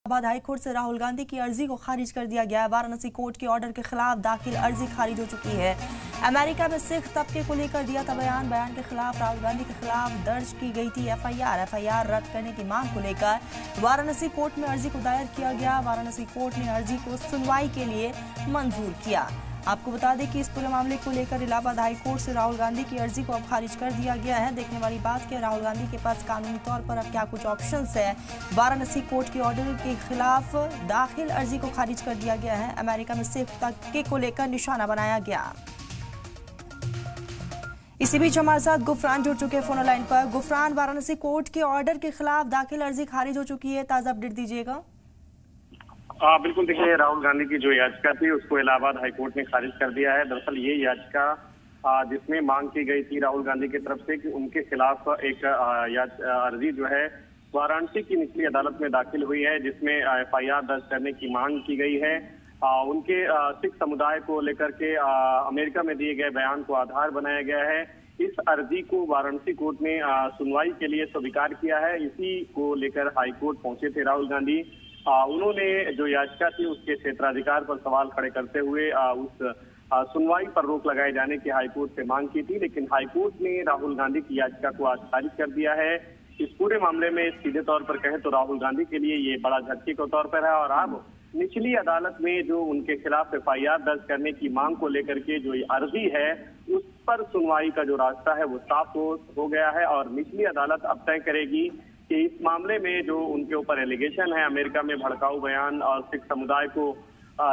Allahabad high court से राहुल गांधी की अर्जी को खारिज कर दिया गया है। वाराणसी कोर्ट के ऑर्डर के खिलाफ दाखिल अर्जी खारिज हो चुकी है। अमेरिका में सिख तबके को लेकर दिया था बयान के खिलाफ राहुल गांधी के खिलाफ दर्ज की गई थी एफआईआर रद्द करने की मांग को लेकर वाराणसी कोर्ट में अर्जी को दायर किया गया। वाराणसी कोर्ट ने अर्जी को सुनवाई के लिए मंजूर किया। आपको बता दें कि इस पूरे मामले को लेकर इलाहाबाद हाईकोर्ट से राहुल गांधी की अर्जी को अब खारिज कर दिया गया है। देखने वाली बात है, राहुल गांधी के पास कानूनी तौर पर अब क्या कुछ ऑप्शंस है। वाराणसी कोर्ट के ऑर्डर के खिलाफ दाखिल अर्जी को खारिज कर दिया गया है। अमेरिका में सिख तबके को लेकर निशाना बनाया गया। इसी बीच हमारे साथ गुफरान जुड़ चुके हैं फोन लाइन पर। गुफरान, वाराणसी कोर्ट के ऑर्डर के खिलाफ दाखिल अर्जी खारिज हो चुकी है, ताजा अपडेट दीजिएगा। बिल्कुल, देखिए, राहुल गांधी की जो याचिका थी उसको इलाहाबाद हाईकोर्ट ने खारिज कर दिया है। दरअसल ये याचिका जिसमें मांग की गई थी राहुल गांधी की तरफ से कि उनके खिलाफ एक अर्जी जो है वाराणसी की निचली अदालत में दाखिल हुई है, जिसमें एफआईआर दर्ज करने की मांग की गई है। उनके सिख समुदाय को लेकर के अमेरिका में दिए गए बयान को आधार बनाया गया है। इस अर्जी को वाराणसी कोर्ट ने सुनवाई के लिए स्वीकार किया है। इसी को लेकर हाईकोर्ट पहुंचे थे राहुल गांधी। उन्होंने जो याचिका थी उसके क्षेत्राधिकार पर सवाल खड़े करते हुए उस सुनवाई पर रोक लगाए जाने की हाईकोर्ट से मांग की थी, लेकिन हाईकोर्ट ने राहुल गांधी की याचिका को आज खारिज कर दिया है। इस पूरे मामले में सीधे तौर पर कहें तो राहुल गांधी के लिए ये बड़ा झटके के तौर पर है और अब निचली अदालत में जो उनके खिलाफ एफआईआर दर्ज करने की मांग को लेकर के जो अर्जी है उस पर सुनवाई का जो रास्ता है वो साफ हो गया है और निचली अदालत अब तय करेगी कि इस मामले में जो उनके ऊपर एलिगेशन है अमेरिका में भड़काऊ बयान और सिख समुदाय को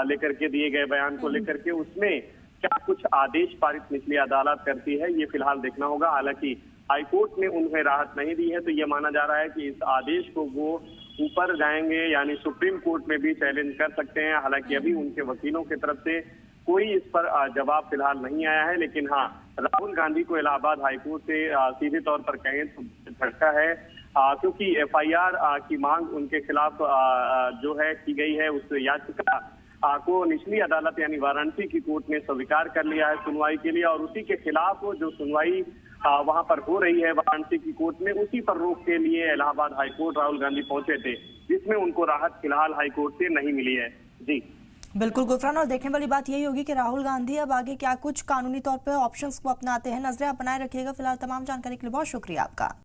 लेकर के दिए गए बयान को लेकर के उसमें क्या कुछ आदेश पारित निचली अदालत करती है, ये फिलहाल देखना होगा। हालांकि हाईकोर्ट ने उन्हें राहत नहीं दी है, तो ये माना जा रहा है कि इस आदेश को वो ऊपर जाएंगे, यानी सुप्रीम कोर्ट में भी चैलेंज कर सकते हैं। हालांकि अभी उनके वकीलों की तरफ से कोई इस पर जवाब फिलहाल नहीं आया है, लेकिन हाँ, राहुल गांधी को इलाहाबाद हाईकोर्ट से सीधे तौर पर कहें तो झटका है, क्योंकि एफआईआर की मांग उनके खिलाफ जो है की गई है। उस याचिका को निचली अदालत यानी वाराणसी की कोर्ट ने स्वीकार कर लिया है सुनवाई के लिए और उसी के खिलाफ जो सुनवाई वहां पर हो रही है वाराणसी की कोर्ट में, उसी पर रोक के लिए इलाहाबाद हाईकोर्ट राहुल गांधी पहुंचे थे, जिसमें उनको राहत फिलहाल हाईकोर्ट से नहीं मिली है। जी बिल्कुल गुफरान, और देखने वाली बात यही होगी कि राहुल गांधी अब आगे क्या कुछ कानूनी तौर पर ऑप्शंस को अपनाते हैं। नजरें आप बनाए रखिएगा। फिलहाल तमाम जानकारी के लिए बहुत शुक्रिया आपका।